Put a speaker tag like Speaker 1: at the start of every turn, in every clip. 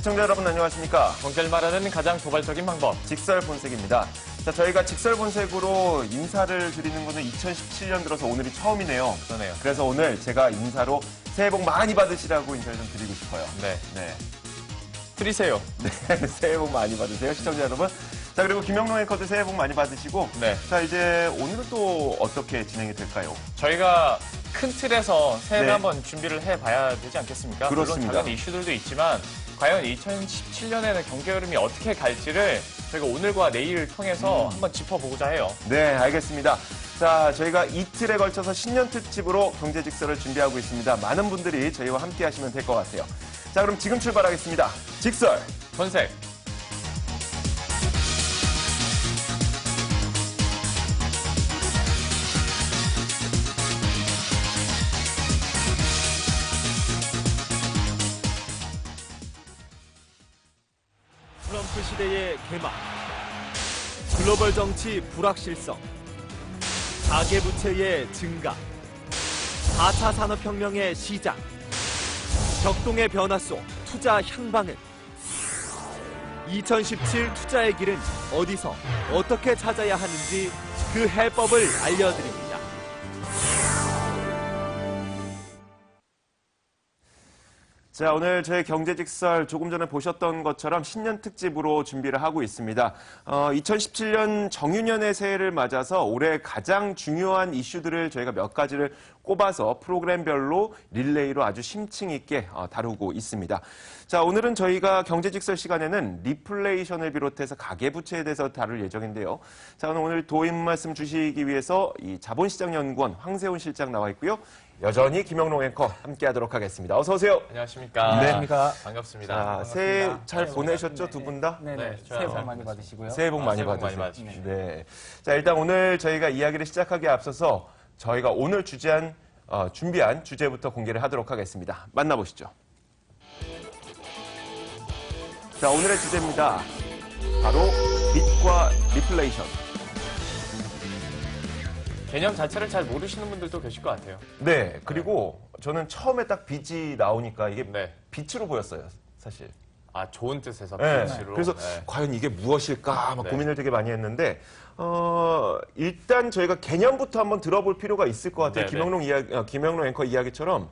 Speaker 1: 시청자 여러분 안녕하십니까?
Speaker 2: 경제를 말하는 가장 도발적인 방법.
Speaker 1: 직설본색입니다. 자, 저희가 직설본색으로 인사를 드리는 거는 2017년 들어서 오늘이 처음이네요.
Speaker 2: 그러네요.
Speaker 1: 그래서 오늘 제가 인사로 새해 복 많이 받으시라고 인사를 좀 드리고 싶어요.
Speaker 2: 네.
Speaker 1: 네.
Speaker 2: 드리세요.
Speaker 1: 네, 새해 복 많이 받으세요, 시청자 여러분. 자, 그리고 김영롱 앵커도 새해 복 많이 받으시고.
Speaker 2: 네.
Speaker 1: 자, 이제 오늘은 또 어떻게 진행이 될까요?
Speaker 2: 저희가 큰 틀에서 새해를
Speaker 1: 네.
Speaker 2: 한번 준비를 해봐야 되지 않겠습니까?
Speaker 1: 그렇습니다.
Speaker 2: 물론 작은 이슈들도 있지만 과연 2017년에는 경제 흐름이 어떻게 갈지를 저희가 오늘과 내일을 통해서 한번 짚어보고자 해요.
Speaker 1: 네, 알겠습니다. 자, 저희가 이틀에 걸쳐서 신년 특집으로 경제 직설을 준비하고 있습니다. 많은 분들이 저희와 함께 하시면 될 것 같아요. 자, 그럼 지금 출발하겠습니다. 직설!
Speaker 2: 본색.
Speaker 3: 트럼프 시대의 개막, 글로벌 정치 불확실성, 가계부채의 증가, 4차 산업혁명의 시작, 격동의 변화 속 투자 향방은 2017 투자의 길은 어디서 어떻게 찾아야 하는지 그 해법을 알려드립니다.
Speaker 1: 자, 오늘 저희 경제직설 조금 전에 보셨던 것처럼 신년 특집으로 준비를 하고 있습니다. 2017년 정유년의 새해를 맞아서 올해 가장 중요한 이슈들을 저희가 몇 가지를 꼽아서 프로그램별로 릴레이로 아주 심층 있게 다루고 있습니다. 자, 오늘은 저희가 경제직설 시간에는 리플레이션을 비롯해서 가계부채에 대해서 다룰 예정인데요. 자, 오늘 도움 말씀 주시기 위해서 이 자본시장연구원 황세훈 실장 나와 있고요. 여전히 김영롱 앵커 함께하도록 하겠습니다. 어서 오세요.
Speaker 2: 안녕하십니까.
Speaker 1: 네.
Speaker 4: 안녕하십니까.
Speaker 2: 반갑습니다.
Speaker 1: 자, 새해 잘
Speaker 4: 네,
Speaker 1: 보내셨죠,
Speaker 4: 네,
Speaker 1: 두 분 다?
Speaker 4: 네네.
Speaker 2: 네,
Speaker 4: 새해 복
Speaker 2: 저요.
Speaker 4: 많이 받으시고요.
Speaker 1: 새해 복 많이
Speaker 2: 새해 복 많이
Speaker 1: 받으세요.
Speaker 2: 받으십시오.
Speaker 1: 네. 자, 일단 오늘 저희가 이야기를 시작하기에 앞서서 저희가 오늘 준비한 주제부터 공개를 하도록 하겠습니다. 만나보시죠. 자, 오늘의 주제입니다. 바로 빚과 리플레이션.
Speaker 2: 개념 자체를 잘 모르시는 분들도 계실 것 같아요.
Speaker 1: 네, 그리고 저는 처음에 딱 빚이 나오니까 이게
Speaker 2: 네.
Speaker 1: 빛으로 보였어요, 사실.
Speaker 2: 아, 좋은 뜻에서
Speaker 1: 네.
Speaker 2: 빛으로.
Speaker 1: 그래서
Speaker 2: 네.
Speaker 1: 과연 이게 무엇일까 막
Speaker 2: 네.
Speaker 1: 고민을 되게 많이 했는데 일단 저희가 개념부터 한번 들어볼 필요가 있을 것 같아요.
Speaker 2: 네,
Speaker 1: 김영롱 앵커 이야기처럼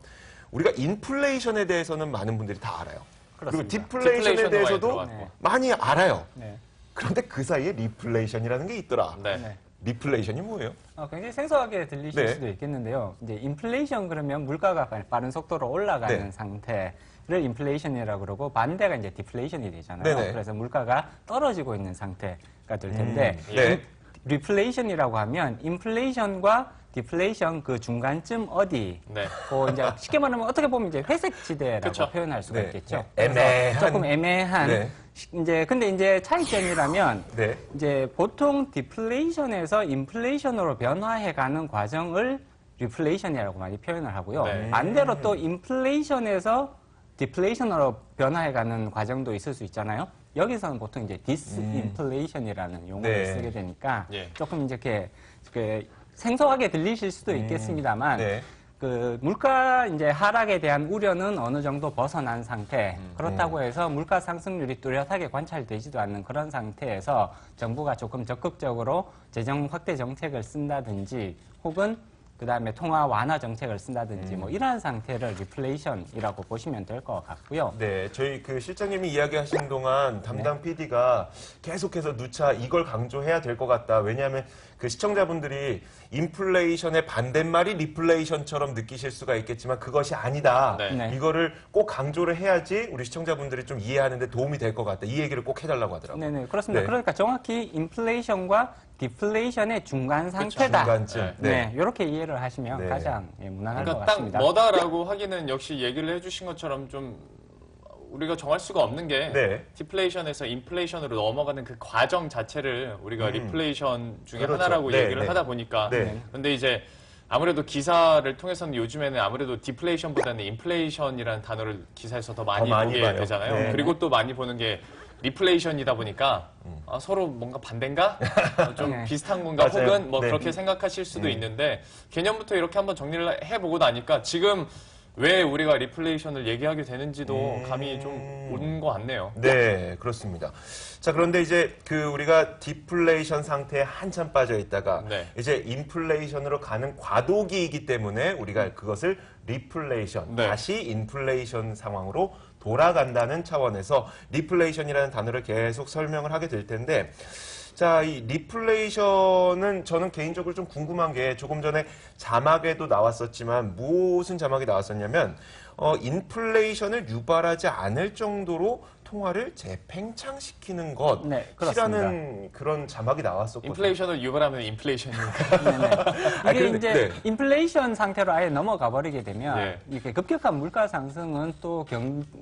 Speaker 1: 우리가 인플레이션에 대해서는 많은 분들이 다 알아요.
Speaker 4: 그렇습니다.
Speaker 1: 그리고 디플레이션에
Speaker 2: 디플레이션도
Speaker 1: 대해서도
Speaker 2: 많이 들어갔고.
Speaker 1: 많이 알아요.
Speaker 4: 네.
Speaker 1: 그런데 그 사이에 리플레이션이라는 게 있더라.
Speaker 2: 네.
Speaker 4: 네.
Speaker 1: 리플레이션이 뭐예요?
Speaker 4: 굉장히 생소하게 들리실
Speaker 1: 네.
Speaker 4: 수도 있겠는데요. 이제 인플레이션 그러면 물가가 빠른 속도로 올라가는
Speaker 1: 네.
Speaker 4: 상태를 인플레이션이라고 그러고 반대가 이제 디플레이션이 되잖아요.
Speaker 1: 네네.
Speaker 4: 그래서 물가가 떨어지고 있는 상태가 될 텐데
Speaker 1: 네.
Speaker 4: 리플레이션이라고 하면 인플레이션과 디플레이션 그 중간쯤 어디
Speaker 2: 네.
Speaker 4: 이제 쉽게 말하면 어떻게 보면 이제 회색 지대라고
Speaker 2: 그쵸.
Speaker 4: 표현할 수가
Speaker 1: 네.
Speaker 4: 있겠죠.
Speaker 1: 네.
Speaker 4: 그래서
Speaker 1: 애매한.
Speaker 4: 조금 애매한
Speaker 1: 네.
Speaker 4: 근데 이제 차이점이라면
Speaker 1: 네.
Speaker 4: 이제 보통 디플레이션에서 인플레이션으로 변화해가는 과정을 리플레이션이라고 많이 표현을 하고요.
Speaker 2: 네.
Speaker 4: 반대로 또 인플레이션에서 디플레이션으로 변화해가는 과정도 있을 수 있잖아요. 여기서는 보통 이제 디스인플레이션이라는 용어를
Speaker 1: 네.
Speaker 4: 쓰게 되니까
Speaker 2: 예.
Speaker 4: 조금 이렇게 생소하게 들리실 수도 있겠습니다만
Speaker 1: 네.
Speaker 4: 그 물가 이제 하락에 대한 우려는 어느 정도 벗어난 상태. 그렇다고 해서 물가 상승률이 뚜렷하게 관찰되지도 않는 그런 상태에서 정부가 조금 적극적으로 재정 확대 정책을 쓴다든지 혹은 그다음에 통화 완화 정책을 쓴다든지 뭐 이러한 상태를 리플레이션이라고 보시면 될 것 같고요.
Speaker 1: 네, 저희 그 실장님이 이야기하신 동안 담당 PD가 계속해서 누차 이걸 강조해야 될 것 같다. 왜냐하면 그 시청자분들이 인플레이션의 반대말이 리플레이션처럼 느끼실 수가 있겠지만 그것이 아니다.
Speaker 2: 네.
Speaker 4: 네.
Speaker 1: 이거를 꼭 강조를 해야지 우리 시청자분들이 좀 이해하는데 도움이 될 것 같다. 이 얘기를 꼭 해달라고 하더라고요.
Speaker 4: 네네, 그렇습니다.
Speaker 1: 네.
Speaker 4: 그러니까 정확히 인플레이션과 디플레이션의 중간 상태다.
Speaker 1: 중간쯤.
Speaker 4: 네, 이렇게 이해를 하시면
Speaker 1: 네.
Speaker 4: 가장 무난할 것
Speaker 2: 그러니까 딱
Speaker 4: 같습니다.
Speaker 2: 뭐다라고 하기는 역시 얘기를 해주신 것처럼 좀 우리가 정할 수가 없는 게
Speaker 1: 네.
Speaker 2: 디플레이션에서 인플레이션으로 넘어가는 그 과정 자체를 우리가 리플레이션 중에
Speaker 1: 그렇죠.
Speaker 2: 하나라고
Speaker 1: 네,
Speaker 2: 얘기를
Speaker 1: 네.
Speaker 2: 하다 보니까
Speaker 1: 네.
Speaker 2: 근데 이제 아무래도 기사를 통해서는 요즘에는 아무래도 디플레이션보다는 인플레이션이라는 단어를 기사에서 더 많이
Speaker 1: 많이
Speaker 2: 보게
Speaker 1: 봐요.
Speaker 2: 되잖아요.
Speaker 1: 네.
Speaker 2: 그리고 또 많이 보는 게 리플레이션이다 보니까 서로 뭔가 반대인가? 좀
Speaker 4: 네.
Speaker 2: 비슷한 건가?
Speaker 1: 맞아요.
Speaker 2: 혹은 뭐
Speaker 1: 네.
Speaker 2: 그렇게 생각하실 수도 있는데 개념부터 이렇게 한번 정리를 해보고 나니까 지금 왜 우리가 리플레이션을 얘기하게 되는지도 감이 좀 오는 것 같네요.
Speaker 1: 네, 그렇습니다. 자, 그런데 이제 우리가 디플레이션 상태에 한참 빠져 있다가
Speaker 2: 네.
Speaker 1: 이제 인플레이션으로 가는 과도기이기 때문에 우리가 그것을 리플레이션,
Speaker 2: 네.
Speaker 1: 다시 인플레이션 상황으로 돌아간다는 차원에서 리플레이션이라는 단어를 계속 설명을 하게 될 텐데, 자, 이 리플레이션은 저는 개인적으로 좀 궁금한 게 조금 전에 자막에도 나왔었지만 무슨 자막이 나왔었냐면 인플레이션을 유발하지 않을 정도로 통화를 재팽창시키는
Speaker 4: 네, 그렇습니다.
Speaker 1: 것이라는 그런 자막이 나왔었거든요.
Speaker 2: 인플레이션을 유발하면 인플레이션이니까.
Speaker 4: 네네. 이게
Speaker 1: 근데,
Speaker 4: 이제
Speaker 1: 네.
Speaker 4: 인플레이션 상태로 아예 넘어가 버리게 되면
Speaker 2: 네.
Speaker 4: 이렇게 급격한 물가 상승은 또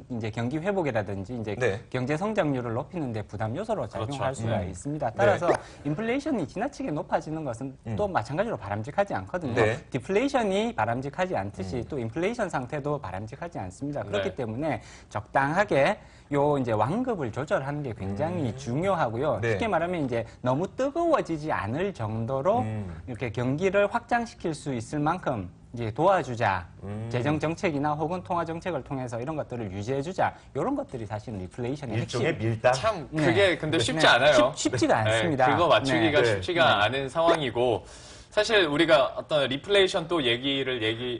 Speaker 4: 이제 경기 회복이라든지 이제
Speaker 1: 네.
Speaker 4: 경제 성장률을 높이는 데 부담 요소로 작용할
Speaker 2: 그렇죠.
Speaker 4: 수가 있습니다. 따라서 인플레이션이 지나치게 높아지는 것은 또 마찬가지로 바람직하지 않거든요.
Speaker 1: 네.
Speaker 4: 디플레이션이 바람직하지 않듯이 또 인플레이션 상태도 바람직하지 않습니다. 그렇기
Speaker 2: 네.
Speaker 4: 때문에 적당하게 요 이제 완급을 조절하는 게 굉장히 중요하고요.
Speaker 1: 네.
Speaker 4: 쉽게 말하면 이제 너무 뜨거워지지 않을 정도로 이렇게 경기를 확장시킬 수 있을 만큼 이제 도와주자. 재정 정책이나 혹은 통화 정책을 통해서 이런 것들을 유지해 주자. 이런 것들이 사실은 리플레이션의
Speaker 1: 일종의
Speaker 4: 핵심.
Speaker 1: 밀당.
Speaker 2: 참
Speaker 4: 네.
Speaker 2: 그게 근데 쉽지
Speaker 4: 네.
Speaker 2: 않아요.
Speaker 4: 쉽지가
Speaker 2: 네,
Speaker 4: 않습니다.
Speaker 2: 그거 맞추기가
Speaker 1: 네.
Speaker 2: 쉽지가 않은 상황이고 사실 우리가 어떤 리플레이션 또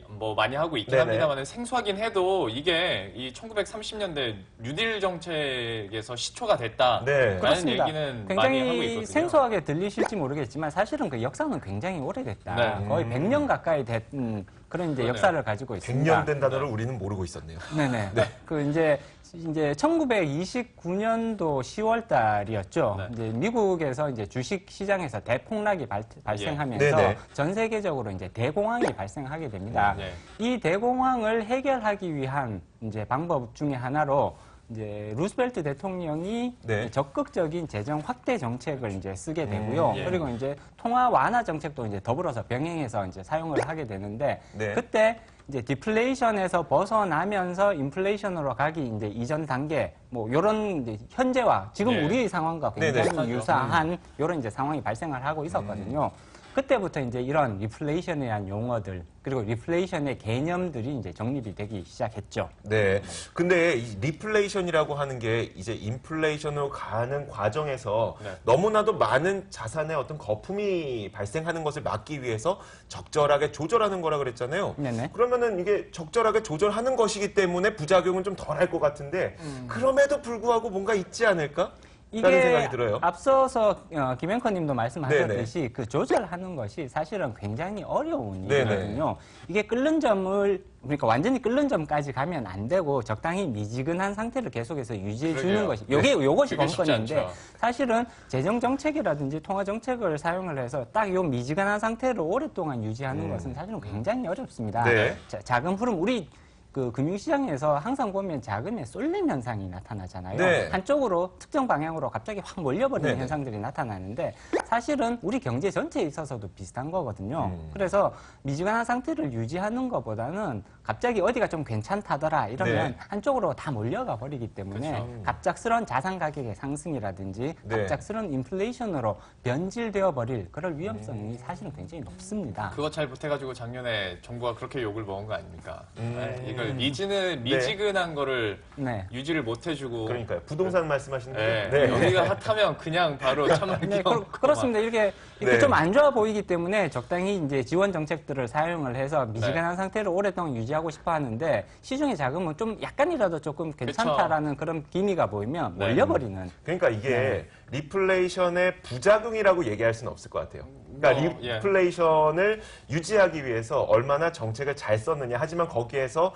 Speaker 2: 뭐 많이 하고 있긴
Speaker 1: 네네.
Speaker 2: 합니다만 생소하긴 해도 이게 이 1930년대 뉴딜 정책에서 시초가 됐다라는
Speaker 1: 네.
Speaker 4: 그렇습니다.
Speaker 2: 얘기는 많이 하고
Speaker 4: 굉장히
Speaker 2: 있거든요.
Speaker 4: 생소하게 들리실지 모르겠지만 사실은 그 역사는 굉장히 오래됐다.
Speaker 2: 네.
Speaker 4: 거의 100년 가까이 된 그런 이제
Speaker 2: 그러네요.
Speaker 4: 역사를 가지고 있습니다.
Speaker 1: 100년 된 단어를 우리는 모르고 있었네요.
Speaker 4: 네네. 그 이제 1929년도 10월 달이었죠.
Speaker 2: 네.
Speaker 4: 이제 미국에서 이제 주식 시장에서 대폭락이 발생하면서
Speaker 1: 네네.
Speaker 4: 전 세계적으로 이제 대공황이 발생하게 됩니다.
Speaker 2: 네.
Speaker 4: 이 대공황을 해결하기 위한 이제 방법 중에 하나로 이제 루스벨트 대통령이
Speaker 1: 네.
Speaker 4: 적극적인 재정 확대 정책을 이제 쓰게 되고요.
Speaker 2: 예.
Speaker 4: 그리고 이제 통화 완화 정책도 이제 더불어서 병행해서 이제 사용을 하게 되는데
Speaker 1: 네.
Speaker 4: 그때 이제 디플레이션에서 벗어나면서 인플레이션으로 가기 이제 이전 단계 뭐 요런 이제 현재와 지금
Speaker 2: 네.
Speaker 4: 우리의 상황과 굉장히
Speaker 1: 네네.
Speaker 4: 유사한 요런 이제 상황이 발생을 하고 있었거든요. 그때부터 이제 이런 리플레이션에 대한 용어들 그리고 리플레이션의 개념들이 이제 정립이 되기 시작했죠.
Speaker 1: 네. 근데 이 리플레이션이라고 하는 게 이제 인플레이션으로 가는 과정에서
Speaker 2: 네.
Speaker 1: 너무나도 많은 자산의 어떤 거품이 발생하는 것을 막기 위해서 적절하게 조절하는 거라 그랬잖아요.
Speaker 4: 네네.
Speaker 1: 그러면은 이게 적절하게 조절하는 것이기 때문에 부작용은 좀 덜할 것 같은데 그럼에도 불구하고 뭔가 있지 않을까? 라는 생각이 들어요.
Speaker 4: 앞서서 김 앵커님도 말씀하셨듯이 그 조절하는 것이 사실은 굉장히 어려운
Speaker 1: 네네.
Speaker 4: 일이거든요. 이게 끓는 점을 그러니까 완전히 끓는 점까지 가면 안 되고 적당히 미지근한 상태를 계속해서 유지해 주는
Speaker 2: 그러게요.
Speaker 4: 것이 요것이
Speaker 2: 그게 쉽지
Speaker 4: 관건인데
Speaker 2: 않죠.
Speaker 4: 사실은 재정 정책이라든지 통화 정책을 사용을 해서 딱 요 미지근한 상태를 오랫동안 유지하는 것은 사실은 굉장히 어렵습니다.
Speaker 1: 네.
Speaker 4: 자금 흐름 우리 그 금융시장에서 항상 보면 자금의 쏠림 현상이 나타나잖아요.
Speaker 1: 네.
Speaker 4: 한쪽으로 특정 방향으로 갑자기 확 몰려버리는
Speaker 1: 네네.
Speaker 4: 현상들이 나타나는데 사실은 우리 경제 전체에 있어서도 비슷한 거거든요. 그래서 미지근한 상태를 유지하는 것보다는 갑자기 어디가 좀 괜찮다더라 이러면
Speaker 1: 네.
Speaker 4: 한쪽으로 다 몰려가 버리기 때문에
Speaker 2: 그렇죠.
Speaker 4: 갑작스러운 자산 가격의 상승이라든지
Speaker 1: 네.
Speaker 4: 갑작스러운 인플레이션으로 변질되어 버릴 그럴 위험성이 사실은 굉장히 높습니다.
Speaker 2: 그거 잘 못해가지고 작년에 정부가 그렇게 욕을 먹은 거 아닙니까? 네, 이걸 미지근한 거를
Speaker 4: 네.
Speaker 2: 유지를 못 해주고.
Speaker 1: 그러니까요. 부동산 말씀하시는
Speaker 2: 네,
Speaker 1: 거죠?
Speaker 2: 여기가 핫하면 그냥 바로 참을
Speaker 4: 네,
Speaker 2: 끼워
Speaker 4: 그렇습니다. 이렇게
Speaker 1: 네.
Speaker 4: 좀 안 좋아 보이기 때문에 적당히 이제 지원 정책들을 사용을 해서 미지근한 상태를 오랫동안 유지하고 싶어 하는데 시중의 자금은 좀 약간이라도 조금 괜찮다라는 그런 기미가 보이면
Speaker 2: 네.
Speaker 4: 몰려버리는.
Speaker 1: 그러니까 이게 리플레이션의 부작용이라고 얘기할 수는 없을 것 같아요. 그러니까
Speaker 2: 예.
Speaker 1: 리플레이션을 유지하기 위해서 얼마나 정책을 잘 썼느냐, 하지만 거기에서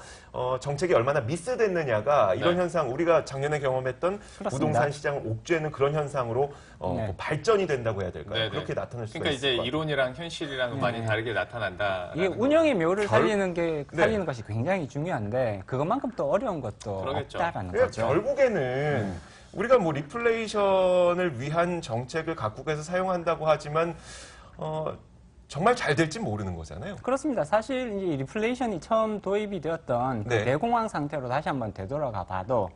Speaker 1: 정책이 얼마나 미스됐느냐가 이런
Speaker 2: 네.
Speaker 1: 현상, 우리가 작년에 경험했던
Speaker 4: 그렇습니다.
Speaker 1: 부동산 시장을 옥죄는 그런 현상으로
Speaker 4: 네.
Speaker 1: 뭐 발전이 된다고 해야 될까요?
Speaker 2: 네네.
Speaker 1: 그렇게 나타날 수가
Speaker 2: 그러니까
Speaker 1: 있을
Speaker 2: 이제
Speaker 1: 것 같아요.
Speaker 2: 이론이랑 현실이랑 은 많이 다르게 나타난다.
Speaker 4: 이게 운영의 묘를 살리는
Speaker 1: 네.
Speaker 4: 것이 굉장히 중요한데 그것만큼 또 어려운 것도
Speaker 2: 그러겠죠.
Speaker 4: 없다라는
Speaker 1: 그러니까
Speaker 4: 거죠.
Speaker 1: 결국에는 우리가 뭐 리플레이션을 위한 정책을 각국에서 사용한다고 하지만 정말 잘 될지 모르는 거잖아요.
Speaker 4: 그렇습니다. 사실 이제 리플레이션이 처음 도입이 되었던 그
Speaker 1: 네.
Speaker 4: 대공황 상태로 다시 한번 되돌아가 봐도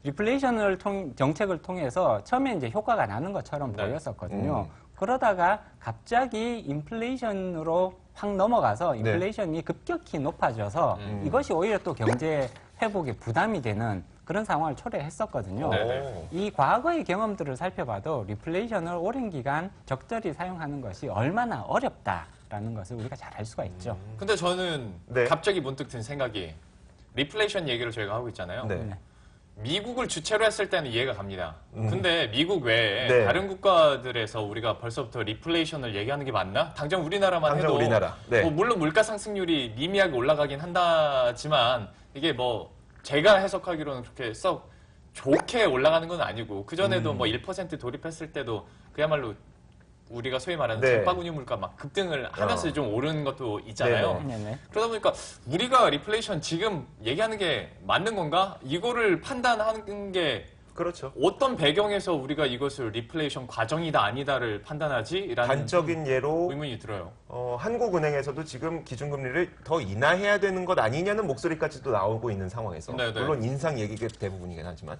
Speaker 4: 리플레이션을 정책을 통해서 처음에 이제 효과가 나는 것처럼
Speaker 2: 네.
Speaker 4: 보였었거든요. 그러다가 갑자기 인플레이션으로 확 넘어가서 인플레이션이 급격히 높아져서 이것이 오히려 또 경제 회복에 부담이 되는 그런 상황을 초래했었거든요.
Speaker 2: 네네.
Speaker 4: 이 과거의 경험들을 살펴봐도 리플레이션을 오랜 기간 적절히 사용하는 것이 얼마나 어렵다라는 것을 우리가 잘 알 수가 있죠.
Speaker 2: 근데 저는
Speaker 1: 네.
Speaker 2: 갑자기 문득 든 생각이 리플레이션 얘기를 저희가 하고 있잖아요.
Speaker 1: 네.
Speaker 2: 미국을 주체로 했을 때는 이해가 갑니다. 근데 미국 외에
Speaker 1: 네.
Speaker 2: 다른 국가들에서 우리가 벌써부터 리플레이션을 얘기하는 게 맞나? 당장 우리나라만
Speaker 1: 당장
Speaker 2: 해도
Speaker 1: 우리나라. 네.
Speaker 2: 뭐 물론 물가 상승률이 미미하게 올라가긴 한다지만 이게 뭐 제가 해석하기로는 그렇게 썩 좋게 올라가는 건 아니고 그전에도 뭐 1% 돌입했을 때도 그야말로 우리가 소위 말하는
Speaker 1: 네.
Speaker 2: 장바구니 물가 막 급등을 하면서 좀 오른 것도 있잖아요.
Speaker 4: 네네.
Speaker 2: 그러다 보니까 우리가 리플레이션 지금 얘기하는 게 맞는 건가? 이거를 판단하는 게
Speaker 1: 그렇죠.
Speaker 2: 어떤 배경에서 우리가 이것을 리플레이션 과정이다 아니다를 판단하지? 라는
Speaker 1: 단적인 예로
Speaker 2: 의문이 들어요.
Speaker 1: 한국은행에서도 지금 기준금리를 더 인하해야 되는 것 아니냐는 목소리까지도 나오고 있는 상황에서
Speaker 2: 네네.
Speaker 1: 물론 인상 얘기가 대부분이긴 하지만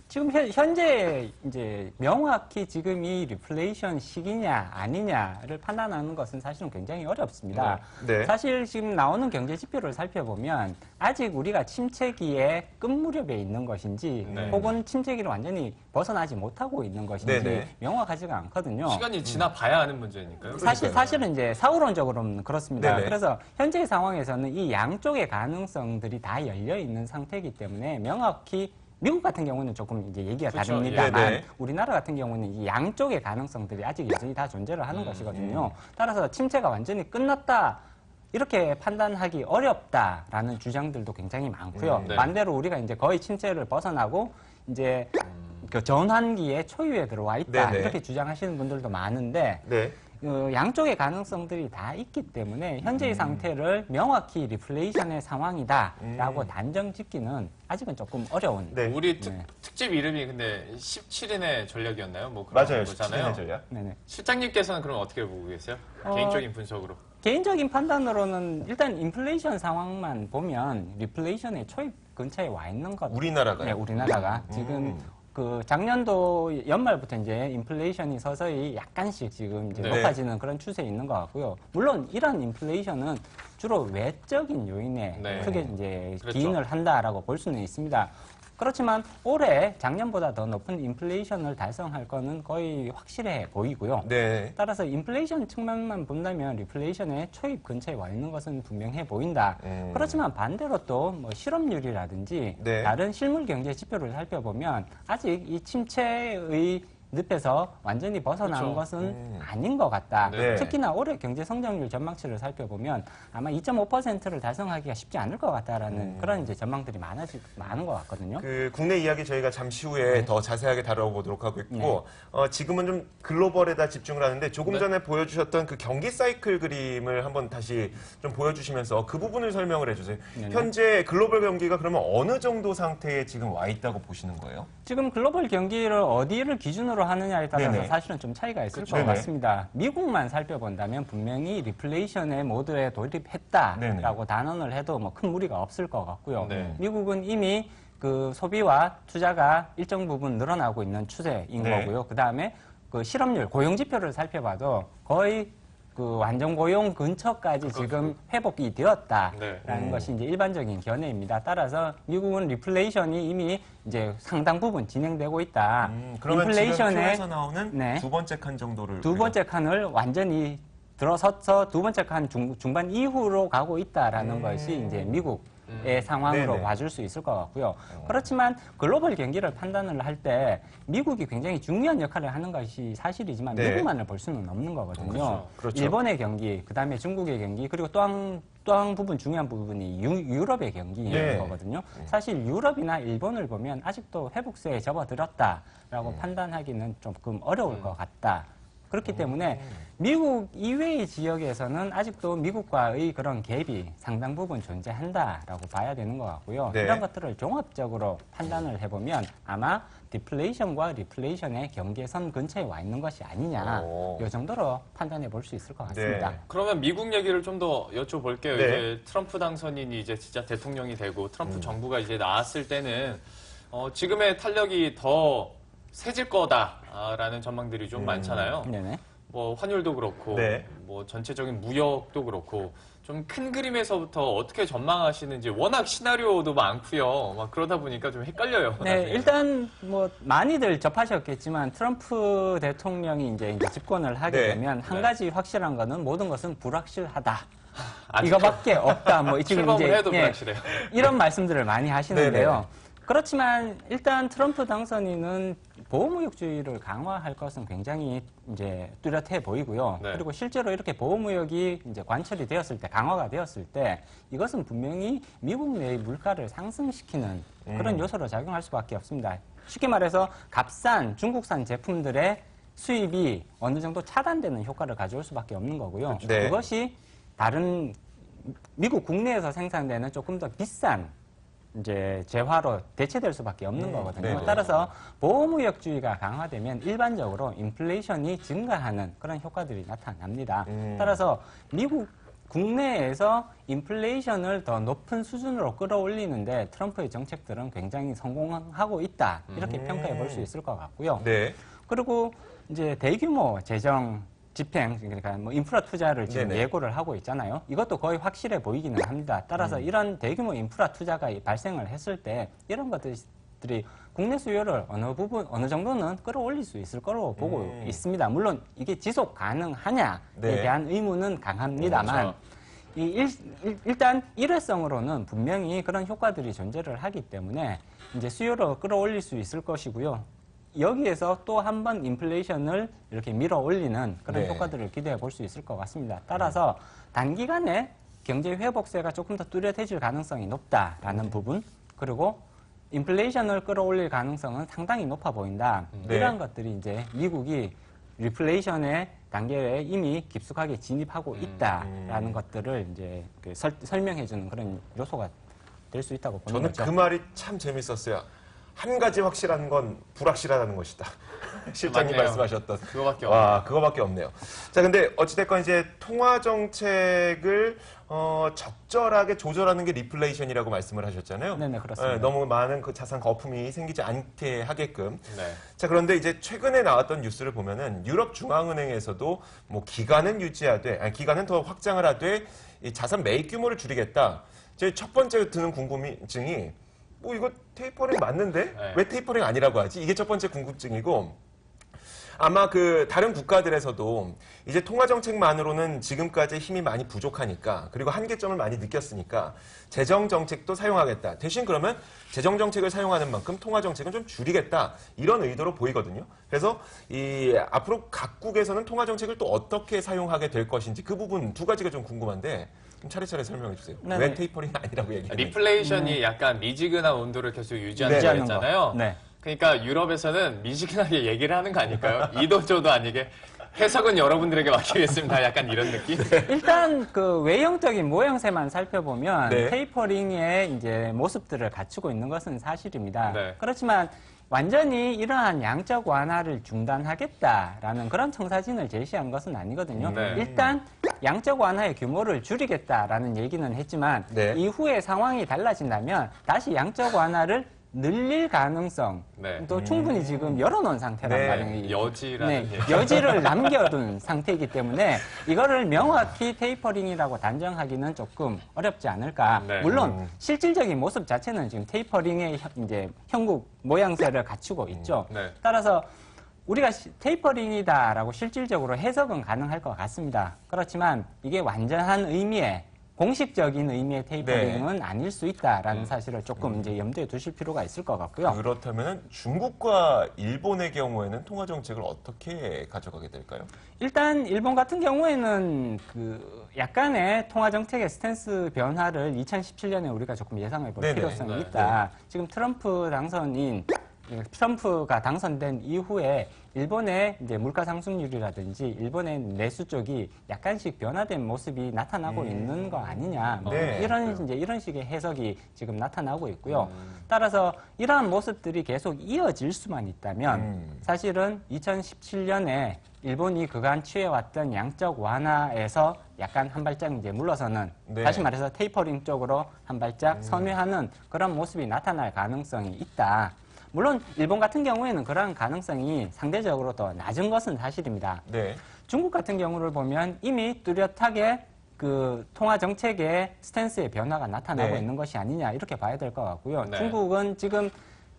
Speaker 4: 지금 현재 이제 명확히 지금 이 리플레이션 시기냐 아니냐를 판단하는 것은 사실은 굉장히 어렵습니다.
Speaker 1: 네.
Speaker 4: 사실 지금 나오는 경제 지표를 살펴보면 아직 우리가 침체기의 끝무렵에 있는 것인지
Speaker 2: 네.
Speaker 4: 혹은 침체기를 완전히 벗어나지 못하고 있는 것인지
Speaker 1: 네네.
Speaker 4: 명확하지가 않거든요.
Speaker 2: 시간이 지나 봐야 하는 문제니까요.
Speaker 4: 사실은 이제 사후론적으로는 그렇습니다.
Speaker 1: 네네.
Speaker 4: 그래서 현재 상황에서는 이 양쪽의 가능성들이 다 열려 있는 상태이기 때문에 명확히 미국 같은 경우는 조금 이제 얘기가
Speaker 2: 그렇죠.
Speaker 4: 다릅니다만
Speaker 1: 네네.
Speaker 4: 우리나라 같은 경우는 이 양쪽의 가능성들이 아직 여전히 다 존재를 하는 것이거든요. 따라서 침체가 완전히 끝났다. 이렇게 판단하기 어렵다라는 주장들도 굉장히 많고요.
Speaker 2: 네.
Speaker 4: 반대로 우리가 이제 거의 침체를 벗어나고 이제 그 전환기에 초유에 들어와 있다.
Speaker 1: 네네.
Speaker 4: 이렇게 주장하시는 분들도 많은데
Speaker 1: 네.
Speaker 4: 양쪽의 가능성들이 다 있기 때문에 현재의 상태를 명확히 리플레이션의 상황이다라고 단정 짓기는 아직은 조금 어려운.
Speaker 1: 네.
Speaker 2: 우리
Speaker 4: 네.
Speaker 2: 특집 이름이 근데 17인의 전략이었나요? 뭐 그런
Speaker 1: 맞아요.
Speaker 2: 거잖아요.
Speaker 1: 17년 전략.
Speaker 4: 네네.
Speaker 2: 실장님께서는 그럼 어떻게 보고 계세요? 개인적인 분석으로.
Speaker 4: 개인적인 판단으로는 일단 인플레이션 상황만 보면 리플레이션의 초입 근처에 와 있는 것.
Speaker 1: 우리나라가요?
Speaker 4: 네, 우리나라가 지금 그 작년도 연말부터 이제 인플레이션이 서서히 약간씩 지금 이제
Speaker 2: 네.
Speaker 4: 높아지는 그런 추세에 있는 것 같고요. 물론 이런 인플레이션은 주로 외적인 요인에
Speaker 2: 네.
Speaker 4: 크게 이제
Speaker 2: 그렇죠.
Speaker 4: 기인을 한다라고 볼 수는 있습니다. 그렇지만 올해 작년보다 더 높은 인플레이션을 달성할 거는 거의 확실해 보이고요.
Speaker 1: 네.
Speaker 4: 따라서 인플레이션 측면만 본다면 리플레이션의 초입 근처에 와 있는 것은 분명해 보인다. 그렇지만 반대로 또 뭐 실업률이라든지
Speaker 1: 네.
Speaker 4: 다른 실물 경제 지표를 살펴보면 아직 이 침체의 늪에서 완전히 벗어난
Speaker 2: 그렇죠.
Speaker 4: 것은 아닌 것 같다.
Speaker 1: 네.
Speaker 4: 특히나 올해 경제 성장률 전망치를 살펴보면 아마 2.5%를 달성하기가 쉽지 않을 것 같다라는 그런 이제 전망들이 많은 것 같거든요.
Speaker 1: 그 국내 이야기 저희가 잠시 후에 더 자세하게 다뤄보도록 하고 있고
Speaker 4: 네.
Speaker 1: 지금은 좀 글로벌에다 집중을 하는데 조금
Speaker 2: 네.
Speaker 1: 전에 보여주셨던 그 경기 사이클 그림을 한번 다시 좀 보여주시면서 그 부분을 설명을 해주세요.
Speaker 4: 네네.
Speaker 1: 현재 글로벌 경기가 그러면 어느 정도 상태에 지금 와 있다고 보시는 거예요?
Speaker 4: 지금 글로벌 경기를 어디를 기준으로 하느냐에 따라서
Speaker 1: 네네.
Speaker 4: 사실은 좀 차이가 있을
Speaker 1: 그렇죠.
Speaker 4: 것
Speaker 1: 네네.
Speaker 4: 같습니다. 미국만 살펴본다면 분명히 리플레이션의 모드에 돌입했다라고 단언을 해도 뭐 큰 무리가 없을 것 같고요.
Speaker 2: 네.
Speaker 4: 미국은 이미 그 소비와 투자가 일정 부분 늘어나고 있는 추세인
Speaker 1: 네.
Speaker 4: 거고요. 그 다음에 그 실업률, 고용 지표를 살펴봐도 거의 그 완전 고용 근처까지 지금 회복이 되었다라는
Speaker 2: 네.
Speaker 4: 것이 이제 일반적인 견해입니다. 따라서 미국은 리플레이션이 이미 이제 상당 부분 진행되고 있다.
Speaker 1: 그러면 지금 표에서 나오는
Speaker 4: 네.
Speaker 1: 두 번째 칸 정도를
Speaker 4: 두 번째 칸을 완전히 들어서서 두 번째 칸 중반 이후로 가고 있다라는 것이 이제 미국의 상황으로
Speaker 1: 네네.
Speaker 4: 봐줄 수 있을 것 같고요. 그렇지만 글로벌 경기를 판단을 할 때 미국이 굉장히 중요한 역할을 하는 것이 사실이지만
Speaker 1: 네.
Speaker 4: 미국만을 볼 수는 없는 거거든요.
Speaker 1: 그렇죠.
Speaker 4: 일본의 경기, 그다음에 중국의 경기, 그리고 또 한 부분 중요한 부분이 유럽의 경기인
Speaker 1: 네.
Speaker 4: 거거든요. 사실 유럽이나 일본을 보면 아직도 회복세에 접어들었다라고 판단하기는 조금 어려울 것 같다. 그렇기 때문에 미국 이외의 지역에서는 아직도 미국과의 그런 갭이 상당 부분 존재한다라고 봐야 되는 것 같고요.
Speaker 1: 네.
Speaker 4: 이런 것들을 종합적으로 판단을 해보면 아마 디플레이션과 리플레이션의 경계선 근처에 와 있는 것이 아니냐
Speaker 1: 오.
Speaker 4: 이 정도로 판단해 볼 수 있을 것 같습니다.
Speaker 1: 네.
Speaker 2: 그러면 미국 얘기를 좀 더 여쭤볼게요.
Speaker 1: 네.
Speaker 2: 이제 트럼프 당선인이 이제 진짜 대통령이 되고 트럼프 정부가 이제 나왔을 때는 지금의 탄력이 더 세질 거다라는 전망들이 좀 많잖아요.
Speaker 4: 네네.
Speaker 2: 뭐 환율도 그렇고
Speaker 1: 네.
Speaker 2: 뭐 전체적인 무역도 그렇고 좀 큰 그림에서부터 어떻게 전망하시는지 워낙 시나리오도 많고요. 막 그러다 보니까 좀 헷갈려요.
Speaker 4: 네,
Speaker 2: 나중에.
Speaker 4: 일단 뭐 많이들 접하셨겠지만 트럼프 대통령이 이제 집권을 하게
Speaker 1: 네.
Speaker 4: 되면 한
Speaker 2: 네.
Speaker 4: 가지 확실한 거는 모든 것은 불확실하다.
Speaker 2: 아직도
Speaker 4: 이거밖에 없다. 뭐 지금
Speaker 2: 출범을
Speaker 4: 이제
Speaker 2: 해도 불확실해요.
Speaker 4: 이런 말씀들을 많이 하시는데요.
Speaker 1: 네네.
Speaker 4: 그렇지만 일단 트럼프 당선인은 보호무역주의를 강화할 것은 굉장히 이제 뚜렷해 보이고요.
Speaker 2: 네.
Speaker 4: 그리고 실제로 이렇게 보호무역이 이제 관철이 되었을 때, 강화가 되었을 때 이것은 분명히 미국 내의 물가를 상승시키는 그런 요소로 작용할 수밖에 없습니다. 쉽게 말해서 값싼 중국산 제품들의 수입이 어느 정도 차단되는 효과를 가져올 수밖에 없는 거고요.
Speaker 1: 네.
Speaker 4: 그것이 다른 미국 국내에서 생산되는 조금 더 비싼 이제 재화로 대체될 수밖에 없는 거거든요.
Speaker 1: 네네.
Speaker 4: 따라서 보호무역주의가 강화되면 일반적으로 인플레이션이 증가하는 그런 효과들이 나타납니다. 따라서 미국 국내에서 인플레이션을 더 높은 수준으로 끌어올리는데 트럼프의 정책들은 굉장히 성공하고 있다. 이렇게 평가해 볼 수 있을 것 같고요.
Speaker 1: 네.
Speaker 4: 그리고 이제 대규모 재정 집행, 그러니까 뭐 인프라 투자를 지금
Speaker 1: 네네.
Speaker 4: 예고를 하고 있잖아요. 이것도 거의 확실해 보이기는 합니다. 따라서 이런 대규모 인프라 투자가 발생을 했을 때 이런 것들이 국내 수요를 어느 정도는 끌어올릴 수 있을 거로 보고 있습니다. 물론 이게 지속 가능하냐에
Speaker 1: 네.
Speaker 4: 대한 의문은 강합니다만
Speaker 2: 그렇죠.
Speaker 4: 일단 일회성으로는 분명히 그런 효과들이 존재를 하기 때문에 이제 수요를 끌어올릴 수 있을 것이고요. 여기에서 또 한 번 인플레이션을 이렇게 밀어 올리는 그런
Speaker 1: 네.
Speaker 4: 효과들을 기대해 볼 수 있을 것 같습니다. 따라서 단기간에 경제 회복세가 조금 더 뚜렷해질 가능성이 높다라는 부분, 그리고 인플레이션을 끌어올릴 가능성은 상당히 높아 보인다.
Speaker 1: 네.
Speaker 4: 이러한 것들이 이제 미국이 리플레이션의 단계에 이미 깊숙하게 진입하고 있다라는 것들을 이제 설명해 주는 그런 요소가 될 수 있다고 보는
Speaker 1: 저는
Speaker 4: 거죠.
Speaker 1: 그 말이 참 재밌었어요. 한 가지 확실한 건 불확실하다는 것이다. 실장님
Speaker 2: 맞네요.
Speaker 1: 말씀하셨던.
Speaker 2: 그거밖에
Speaker 1: 와, 그거밖에 없네요. 자, 근데 어찌됐건 이제 통화 정책을 적절하게 조절하는 게 리플레이션이라고 말씀을 하셨잖아요.
Speaker 4: 네네, 그렇습니다.
Speaker 1: 너무 많은 그 자산 거품이 생기지 않게 하게끔.
Speaker 2: 네.
Speaker 1: 자, 그런데 이제 최근에 나왔던 뉴스를 보면은 유럽 중앙은행에서도 뭐 기간은 유지하되, 아니, 기간은 더 확장을 하되 이 자산 매입 규모를 줄이겠다. 제 첫 번째 드는 궁금증이 뭐 이거 테이퍼링 맞는데
Speaker 2: 네.
Speaker 1: 왜 테이퍼링 아니라고 하지? 이게 첫 번째 궁금증이고, 아마 그 다른 국가들에서도 이제 통화 정책만으로는 지금까지 힘이 많이 부족하니까, 그리고 한계점을 많이 느꼈으니까 재정 정책도 사용하겠다. 대신 그러면 재정 정책을 사용하는 만큼 통화 정책은 좀 줄이겠다. 이런 의도로 보이거든요. 그래서 이 앞으로 각국에서는 통화 정책을 또 어떻게 사용하게 될 것인지 그 부분 두 가지가 좀 궁금한데 좀 차례차례 설명해 주세요.
Speaker 4: 네네.
Speaker 1: 왜 테이퍼링 아니라고 얘기했는지.
Speaker 2: 리플레이션이 약간 미지근한 온도를 계속 유지하는
Speaker 1: 네.
Speaker 2: 거
Speaker 4: 유지하는 거.
Speaker 2: 있잖아요.
Speaker 4: 네.
Speaker 2: 그러니까 유럽에서는 미지근하게 얘기를 하는 거 아닐까요? 이도저도 아니게 해석은 여러분들에게 맡기겠습니다. 약간 이런 느낌.
Speaker 4: 일단 그 외형적인 모양새만 살펴보면
Speaker 1: 네.
Speaker 4: 테이퍼링의 이제 모습들을 갖추고 있는 것은 사실입니다.
Speaker 2: 네.
Speaker 4: 그렇지만 완전히 이러한 양적 완화를 중단하겠다라는 그런 청사진을 제시한 것은 아니거든요.
Speaker 2: 네.
Speaker 4: 일단 양적 완화의 규모를 줄이겠다라는 얘기는 했지만
Speaker 1: 네.
Speaker 4: 이후에 상황이 달라진다면 다시 양적 완화를 늘릴 가능성
Speaker 2: 네.
Speaker 4: 또 충분히 지금 열어놓은 상태란
Speaker 1: 네.
Speaker 4: 말이에요.
Speaker 2: 여지라는 얘기.
Speaker 4: 여지를 남겨둔 상태이기 때문에 이거를 명확히 테이퍼링이라고 단정하기는 조금 어렵지 않을까.
Speaker 2: 네.
Speaker 4: 물론 실질적인 모습 자체는 지금 테이퍼링의 이제 형국 모양새를 갖추고 있죠.
Speaker 2: 네.
Speaker 4: 따라서 우리가 테이퍼링이다라고 실질적으로 해석은 가능할 것 같습니다. 그렇지만 이게 완전한 의미의 공식적인 의미의 테이퍼링은 아닐 수 있다라는 사실을 조금 이제 염두에 두실 필요가 있을 것 같고요.
Speaker 1: 그렇다면 중국과 일본의 경우에는 통화 정책을 어떻게 가져가게 될까요?
Speaker 4: 일단 일본 같은 경우에는 그 약간의 통화 정책의 스탠스 변화를 2017년에 우리가 조금 예상해 볼
Speaker 1: 네네.
Speaker 4: 필요성이
Speaker 2: 네.
Speaker 4: 있다. 지금 트럼프가 당선된 이후에 일본의 이제 물가 상승률이라든지 일본의 내수 쪽이 약간씩 변화된 모습이 나타나고 있는 거 아니냐. 뭐
Speaker 1: 네.
Speaker 4: 이런 식의 해석이 지금 나타나고 있고요. 따라서 이러한 모습들이 계속 이어질 수만 있다면 사실은 2017년에 일본이 그간 취해왔던 양적 완화에서 약간 한 발짝 이제 물러서는
Speaker 1: 네.
Speaker 4: 다시 말해서 테이퍼링 쪽으로 한 발짝 섬유하는 그런 모습이 나타날 가능성이 있다. 물론 일본 같은 경우에는 그러한 가능성이 상대적으로 더 낮은 것은 사실입니다.
Speaker 1: 네.
Speaker 4: 중국 같은 경우를 보면 이미 뚜렷하게 그 통화 정책의 스탠스의 변화가 나타나고
Speaker 1: 네.
Speaker 4: 있는 것이 아니냐 이렇게 봐야 될 것 같고요.
Speaker 2: 네.
Speaker 4: 중국은 지금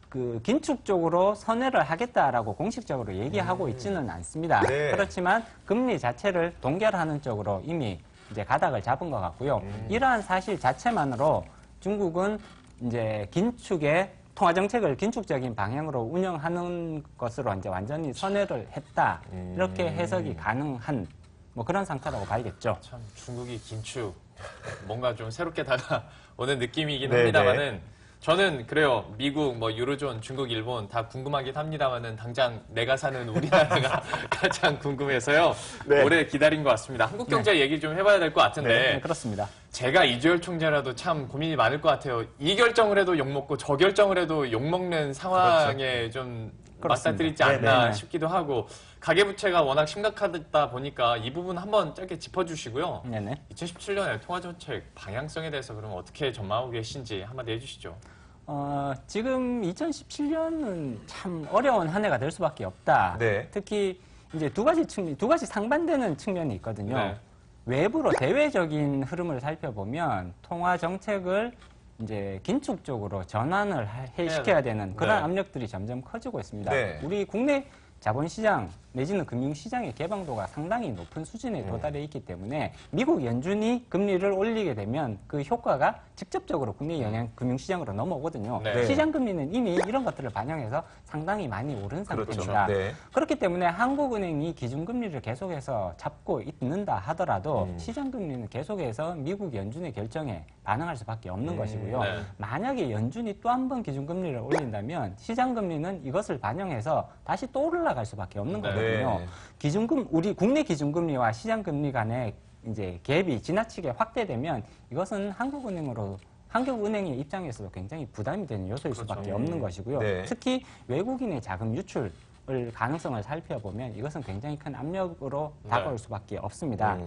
Speaker 4: 그 긴축 쪽으로 선회를 하겠다라고 공식적으로 얘기하고 있지는 않습니다.
Speaker 1: 네.
Speaker 4: 그렇지만 금리 자체를 동결하는 쪽으로 이미 이제 가닥을 잡은 것 같고요. 이러한 사실 자체만으로 중국은 이제 긴축의 통화 정책을 긴축적인 방향으로 운영하는 것으로 이제 완전히 선회를 했다. 이렇게 해석이 가능한 뭐 그런 상태라고 봐야겠죠.
Speaker 2: 참 중국이 긴축 뭔가 좀 새롭게 다가오는 느낌이긴
Speaker 1: 네,
Speaker 2: 합니다만은 저는 그래요. 미국, 뭐 유로존, 중국, 일본 다 궁금하긴 합니다만은 당장 내가 사는 우리나라가 가장 궁금해서요.
Speaker 1: 네.
Speaker 2: 오래 기다린 것 같습니다. 한국 경제 얘기 좀 해봐야 될 것 같은데
Speaker 4: 네, 그렇습니다.
Speaker 2: 제가 이주열 총재라도 참 고민이 많을 것 같아요. 이 결정을 해도 욕먹고 저 결정을 해도 욕먹는 상황에 좀
Speaker 4: 그렇습니다.
Speaker 2: 맞닥뜨리지 않나
Speaker 4: 네네.
Speaker 2: 싶기도 하고 가계부채가 워낙 심각하다 보니까 이 부분 한번 짧게 짚어주시고요.
Speaker 4: 네네.
Speaker 2: 2017년에 통화정책 방향성에 대해서 그럼 어떻게 전망하고 계신지 한마디 해주시죠.
Speaker 4: 지금 2017년은 참 어려운 한 해가 될 수밖에 없다.
Speaker 1: 네.
Speaker 4: 특히 이제 두 가지 상반되는 측면이 있거든요.
Speaker 2: 네.
Speaker 4: 외부로 대외적인 흐름을 살펴보면 통화 정책을 이제 긴축 쪽으로 전환을 시켜야 되는 그런
Speaker 1: 네.
Speaker 4: 압력들이 점점 커지고 있습니다.
Speaker 1: 네.
Speaker 4: 우리 국내 자본시장 내지는 금융시장의 개방도가 상당히 높은 수준에 도달해 있기 때문에 미국 연준이 금리를 올리게 되면 그 효과가 직접적으로 국내 금융시장으로 넘어오거든요.
Speaker 2: 네.
Speaker 4: 시장 금리는 이미 이런 것들을 반영해서 상당히 많이 오른 상태입니다.
Speaker 1: 네.
Speaker 4: 그렇기 때문에 한국은행이 기준금리를 계속해서 잡고 있는다 하더라도 시장금리는 계속해서 미국 연준의 결정에 반응할 수밖에 없는 것이고요.
Speaker 2: 네.
Speaker 4: 만약에 연준이 또 한 번 기준금리를 올린다면 시장금리는 이것을 반영해서 다시 또 올라갈 수밖에 없는
Speaker 2: 네.
Speaker 4: 거거든요. 우리 국내 기준금리와 시장금리 간의 이제 갭이 지나치게 확대되면 이것은 한국은행의 입장에서도 굉장히 부담이 되는 요소일 수밖에 없는 것이고요.
Speaker 1: 네.
Speaker 4: 특히 외국인의 자금 유출 가능성을 살펴보면 이것은 굉장히 큰 압력으로 다가올 수밖에 없습니다.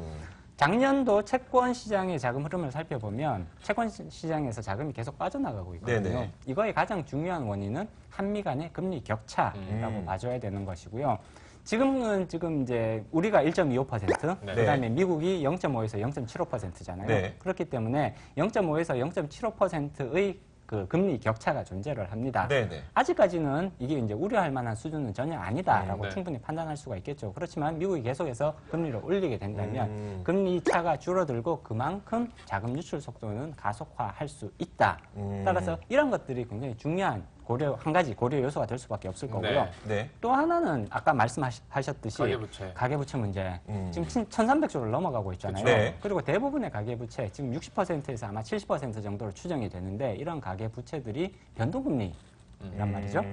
Speaker 4: 작년도 채권 시장의 자금 흐름을 살펴보면 채권 시장에서 자금이 계속 빠져나가고 있거든요.
Speaker 1: 네네.
Speaker 4: 이거의 가장 중요한 원인은 한미 간의 금리 격차라고 봐줘야 되는 것이고요. 지금 이제 우리가 1.25%,
Speaker 2: 네.
Speaker 4: 그다음에 미국이 0.5에서 0.75%잖아요.
Speaker 1: 네.
Speaker 4: 그렇기 때문에 0.5에서 0.75%의 그 금리 격차가 존재를 합니다.
Speaker 1: 네네.
Speaker 4: 아직까지는 이게 이제 우려할 만한 수준은 전혀 아니다라고
Speaker 2: 네.
Speaker 4: 충분히 판단할 수가 있겠죠. 그렇지만 미국이 계속해서 금리를 올리게 된다면 금리 차가 줄어들고 그만큼 자금 유출 속도는 가속화할 수 있다. 따라서 이런 것들이 굉장히 중요한 한 가지 고려 요소가 될 수밖에 없을 거고요.
Speaker 2: 네.
Speaker 1: 네.
Speaker 4: 또 하나는 아까 말씀하셨듯이
Speaker 2: 가계부채.
Speaker 4: 문제. 지금 1,300조를 넘어가고 있잖아요.
Speaker 1: 그쵸. 네.
Speaker 4: 그리고 대부분의 가계부채, 지금 60%에서 아마 70% 정도로 추정이 되는데 이런 가계부채들이 변동금리란 말이죠.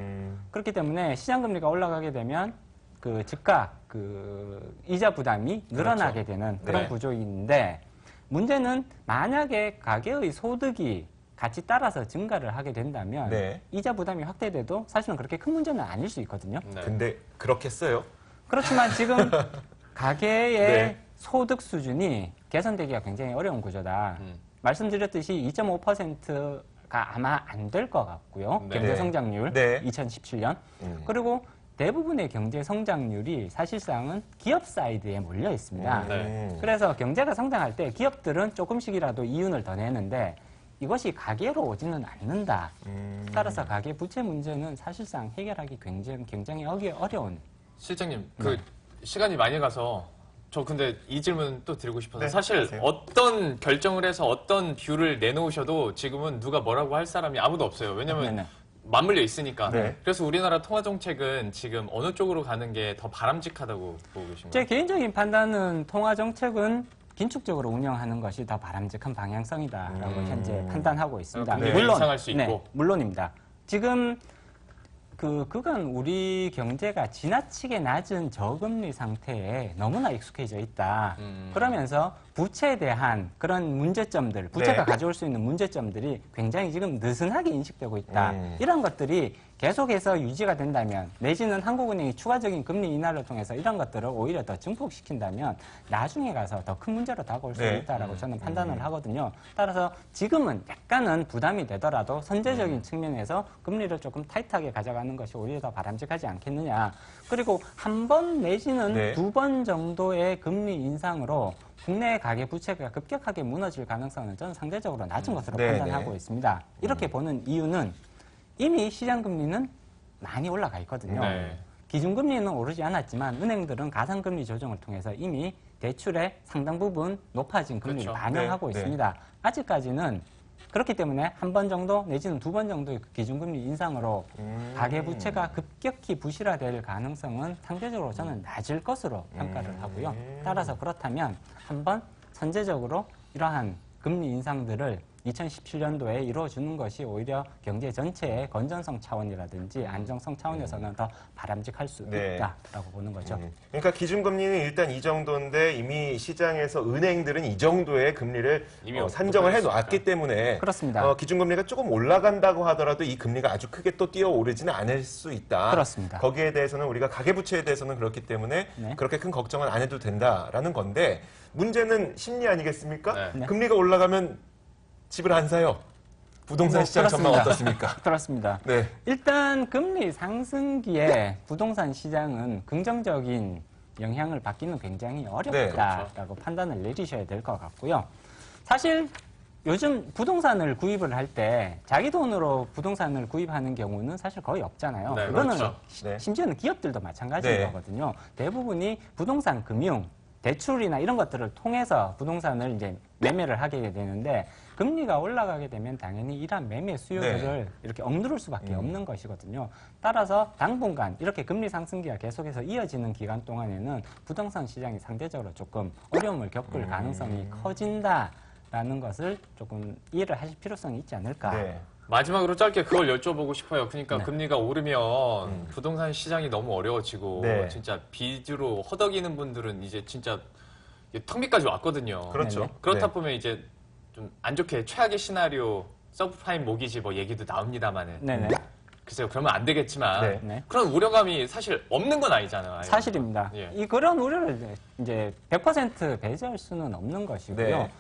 Speaker 4: 그렇기 때문에 시장금리가 올라가게 되면 그 즉각 그 이자 부담이 늘어나게 되는 그런
Speaker 1: 네.
Speaker 4: 구조인데 문제는 만약에 가계의 소득이 같이 따라서 증가를 하게 된다면
Speaker 1: 네.
Speaker 4: 이자 부담이 확대돼도 사실은 그렇게 큰 문제는 아닐 수 있거든요.
Speaker 2: 네.
Speaker 1: 근데 그렇겠어요?
Speaker 4: 그렇지만 지금 가계의
Speaker 1: 네.
Speaker 4: 소득 수준이 개선되기가 굉장히 어려운 구조다. 말씀드렸듯이 2.5%가 아마 안 될 것 같고요.
Speaker 2: 네.
Speaker 4: 경제 성장률
Speaker 1: 네.
Speaker 4: 2017년. 그리고 대부분의 경제 성장률이 사실상은 기업 사이드에 몰려 있습니다.
Speaker 2: 네.
Speaker 4: 그래서 경제가 성장할 때 기업들은 조금씩이라도 이윤을 더 내는데 이것이 가계로 오지는 않는다. 따라서 가계 부채 문제는 사실상 해결하기 굉장히 어려운.
Speaker 2: 실장님, 그 시간이 많이 가서 저 근데 이 질문 또 드리고 싶어서
Speaker 1: 네,
Speaker 2: 사실
Speaker 1: 하세요.
Speaker 2: 어떤 결정을 해서 어떤 뷰를 내놓으셔도 지금은 누가 뭐라고 할 사람이 아무도 없어요. 왜냐면
Speaker 4: 네네.
Speaker 2: 맞물려 있으니까.
Speaker 1: 네.
Speaker 2: 그래서 우리나라 통화 정책은 지금 어느 쪽으로 가는 게 더 바람직하다고 보고 계신가요?
Speaker 4: 제 개인적인 판단은 통화 정책은 긴축적으로 운영하는 것이 더 바람직한 방향성이다라고 현재 판단하고 있습니다.
Speaker 2: 금리가 인상할 수 있고.
Speaker 4: 네, 물론입니다. 지금 그간 우리 경제가 지나치게 낮은 저금리 상태에 너무나 익숙해져 있다. 그러면서 부채에 대한 그런 문제점들, 부채가
Speaker 1: 네.
Speaker 4: 가져올 수 있는 문제점들이 굉장히 지금 느슨하게 인식되고 있다. 이런 것들이 계속해서 유지가 된다면 내지는 한국은행이 추가적인 금리 인하를 통해서 이런 것들을 오히려 더 증폭시킨다면 나중에 가서 더 큰 문제로 다가올 수
Speaker 1: 네.
Speaker 4: 있다라고 저는 판단을 하거든요. 따라서 지금은 약간은 부담이 되더라도 선제적인 측면에서 금리를 조금 타이트하게 가져가는 것이 오히려 더 바람직하지 않겠느냐. 그리고 한 번 내지는
Speaker 1: 네.
Speaker 4: 두 번 정도의 금리 인상으로 국내 가계 부채가 급격하게 무너질 가능성은 저는 상대적으로 낮은 것으로
Speaker 1: 네,
Speaker 4: 판단하고
Speaker 1: 네.
Speaker 4: 있습니다. 이렇게 보는 이유는 이미 시장 금리는 많이 올라가 있거든요.
Speaker 2: 네.
Speaker 4: 기준금리는 오르지 않았지만 은행들은 가상금리 조정을 통해서 이미 대출의 상당 부분 높아진 금리를
Speaker 2: 그렇죠.
Speaker 4: 반영하고
Speaker 1: 네,
Speaker 4: 있습니다. 아직까지는 그렇기 때문에 한 번 정도 내지는 두 번 정도의 그 기준금리 인상으로 가계부채가 급격히 부실화될 가능성은 상대적으로 저는 낮을 것으로 평가를 하고요. 따라서 그렇다면 한번 선제적으로 이러한 금리 인상들을 2017년도에 이루어주는 것이 오히려 경제 전체의 건전성 차원이라든지 안정성 차원에서는 더 바람직할 수
Speaker 1: 네.
Speaker 4: 있다라고 보는 거죠.
Speaker 1: 그러니까 기준금리는 일단 이 정도인데 이미 시장에서 은행들은 이 정도의 금리를
Speaker 2: 이미
Speaker 1: 산정을
Speaker 2: 높아졌으니까.
Speaker 1: 해놓았기 때문에
Speaker 4: 그렇습니다.
Speaker 1: 기준금리가 조금 올라간다고 하더라도 이 금리가 아주 크게 또 뛰어오르지는 않을 수 있다.
Speaker 4: 그렇습니다.
Speaker 1: 거기에 대해서는 우리가 가계부채에 대해서는 그렇기 때문에
Speaker 4: 네.
Speaker 1: 그렇게 큰 걱정은 안 해도 된다라는 건데 문제는 심리 아니겠습니까?
Speaker 2: 네.
Speaker 1: 금리가 올라가면 집을 안 사요. 부동산
Speaker 4: 뭐,
Speaker 1: 시장 전망
Speaker 4: 그렇습니다.
Speaker 1: 어떻습니까?
Speaker 4: 그렇습니다.
Speaker 1: 네.
Speaker 4: 일단 금리 상승기에 부동산 시장은 긍정적인 영향을 받기는 굉장히 어렵다라고 판단을 내리셔야 될 것 같고요. 사실 요즘 부동산을 구입을 할 때 자기 돈으로 부동산을 구입하는 경우는 사실 거의 없잖아요.
Speaker 2: 네,
Speaker 4: 그거는
Speaker 2: 그렇죠.
Speaker 1: 네.
Speaker 4: 심지어는 기업들도 마찬가지인
Speaker 1: 네.
Speaker 4: 거거든요. 대부분이 부동산 금융, 대출이나 이런 것들을 통해서 부동산을 이제 매매를 하게 되는데 금리가 올라가게 되면 당연히 이러한 매매 수요들을 이렇게 억누를 수밖에 없는 것이거든요. 따라서 당분간 이렇게 금리 상승기가 계속해서 이어지는 기간 동안에는 부동산 시장이 상대적으로 조금 어려움을 겪을 가능성이 커진다라는 것을 조금 이해를 하실 필요성이 있지 않을까.
Speaker 1: 네.
Speaker 2: 마지막으로 짧게 그걸 여쭤보고 싶어요. 그러니까
Speaker 4: 네.
Speaker 2: 금리가 오르면 부동산 시장이 너무 어려워지고
Speaker 1: 네.
Speaker 2: 진짜 빚으로 허덕이는 분들은 이제 진짜 턱밑까지 왔거든요.
Speaker 1: 그렇죠.
Speaker 4: 네네.
Speaker 2: 그렇다
Speaker 1: 네.
Speaker 2: 보면 이제 좀 안 좋게 최악의 시나리오 서브프라임 모기지 뭐 얘기도 나옵니다만은
Speaker 4: 네네.
Speaker 2: 글쎄요 그러면 안 되겠지만
Speaker 1: 네.
Speaker 4: 네.
Speaker 2: 그런 우려감이 사실 없는 건 아니잖아요.
Speaker 4: 사실입니다.
Speaker 2: 예.
Speaker 4: 그런 우려를 이제 100% 배제할 수는 없는 것이고요.
Speaker 1: 네.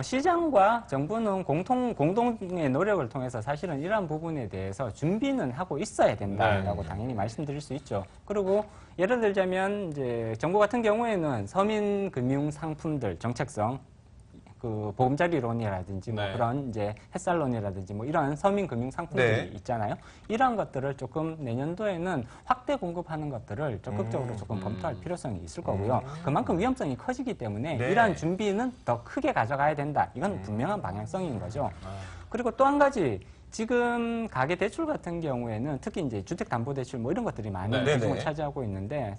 Speaker 4: 시장과 정부는 공동의 노력을 통해서 사실은 이러한 부분에 대해서 준비는 하고 있어야 된다라고 당연히 말씀드릴 수 있죠. 그리고 예를 들자면 이제 정부 같은 경우에는 서민 금융 상품들 정책성 그 보금자리론이라든지 뭐
Speaker 2: 네.
Speaker 4: 그런 이제 햇살론이라든지 뭐 이런 서민 금융 상품들이
Speaker 1: 네.
Speaker 4: 있잖아요. 이러한 것들을 조금 내년도에는 확대 공급하는 것들을 적극적으로 조금 검토할 필요성이 있을 거고요. 그만큼 위험성이 커지기 때문에
Speaker 1: 네.
Speaker 4: 이러한 준비는 더 크게 가져가야 된다. 이건 분명한 방향성인 거죠. 그리고 또 한 가지 지금 가계 대출 같은 경우에는 특히 이제 주택담보대출 뭐 이런 것들이 많이
Speaker 2: 네.
Speaker 4: 비중을
Speaker 1: 네네.
Speaker 4: 차지하고 있는데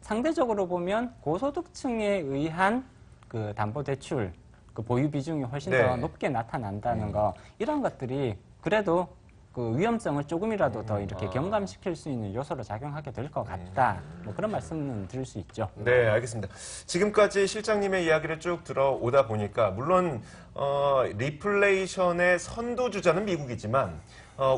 Speaker 4: 상대적으로 보면 고소득층에 의한 그 담보대출 그 보유 비중이 훨씬
Speaker 1: 네.
Speaker 4: 더 높게 나타난다는 거 이런 것들이 그래도 그 위험성을 조금이라도 더 이렇게 경감시킬 수 있는 요소로 작용하게 될 것 같다. 뭐 그런 말씀은 드릴 수 있죠.
Speaker 1: 네, 알겠습니다. 지금까지 실장님의 이야기를 쭉 들어오다 보니까 물론 리플레이션의 선두주자는 미국이지만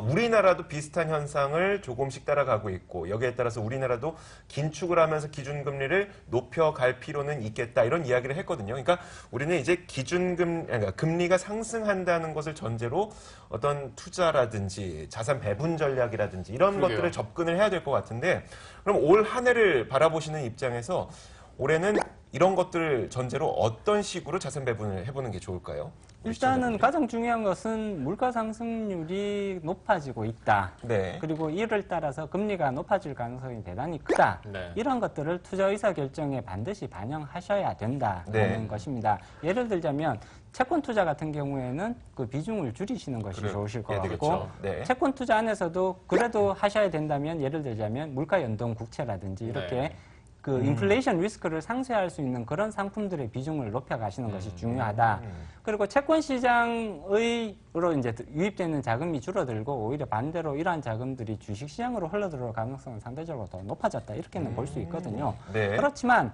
Speaker 1: 우리나라도 비슷한 현상을 조금씩 따라가고 있고 여기에 따라서 우리나라도 긴축을 하면서 기준금리를 높여갈 필요는 있겠다 이런 이야기를 했거든요. 그러니까 우리는 이제 그러니까 금리가 상승한다는 것을 전제로 어떤 투자라든지 자산 배분 전략이라든지 이런
Speaker 2: 그러게요.
Speaker 1: 것들을 접근을 해야 될 것 같은데 그럼 올 한 해를 바라보시는 입장에서 올해는 이런 것들을 전제로 어떤 식으로 자산 배분을 해보는 게 좋을까요?
Speaker 4: 일단은 가장 중요한 것은 물가 상승률이 높아지고 있다.
Speaker 1: 네.
Speaker 4: 그리고 이를 따라서 금리가 높아질 가능성이 대단히 크다.
Speaker 2: 네.
Speaker 4: 이런 것들을 투자 의사 결정에 반드시 반영하셔야 된다는
Speaker 1: 네.
Speaker 4: 것입니다. 예를 들자면 채권 투자 같은 경우에는 그 비중을 줄이시는 것이
Speaker 1: 그래요.
Speaker 4: 좋으실 것
Speaker 1: 예,
Speaker 4: 같고
Speaker 1: 되겠죠. 네.
Speaker 4: 채권 투자 안에서도 그래도 하셔야 된다면 예를 들자면 물가 연동 국채라든지 이렇게
Speaker 2: 네.
Speaker 4: 그 인플레이션 리스크를 상쇄할 수 있는 그런 상품들의 비중을 높여가시는 것이 중요하다. 그리고 채권 시장으로 이제 유입되는 자금이 줄어들고 오히려 반대로 이러한 자금들이 주식 시장으로 흘러들어올 가능성은 상대적으로 더 높아졌다. 이렇게는 볼 수 있거든요.
Speaker 1: 네.
Speaker 4: 그렇지만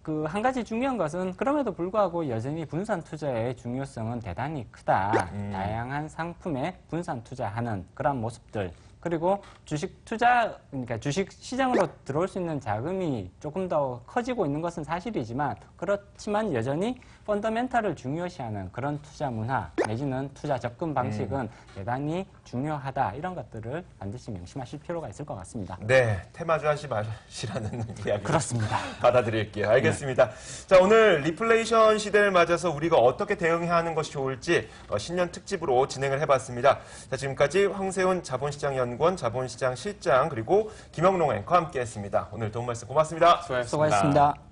Speaker 4: 그 한 가지 중요한 것은 그럼에도 불구하고 여전히 분산 투자의 중요성은 대단히 크다. 다양한 상품에 분산 투자하는 그런 모습들. 그리고 주식 투자, 그러니까 주식 시장으로 들어올 수 있는 자금이 조금 더 커지고 있는 것은 사실이지만 그렇지만 여전히 펀더멘탈을 중요시하는 그런 투자 문화 내지는 투자 접근 방식은 대단히 중요하다. 이런 것들을 반드시 명심하실 필요가 있을 것 같습니다.
Speaker 1: 네, 테마주 하지 마시라는 이야기.
Speaker 4: 그렇습니다.
Speaker 1: 받아들일게요. 알겠습니다. 자, 오늘 리플레이션 시대를 맞아서 우리가 어떻게 대응해야 하는 것이 좋을지 신년 특집으로 진행을 해봤습니다. 자, 지금까지 황세훈 자본시장연구원 자본시장 실장 그리고 김영롱 앵커와 함께했습니다. 오늘 도움 말씀 고맙습니다.
Speaker 2: 수고하셨습니다.
Speaker 4: 수고하셨습니다.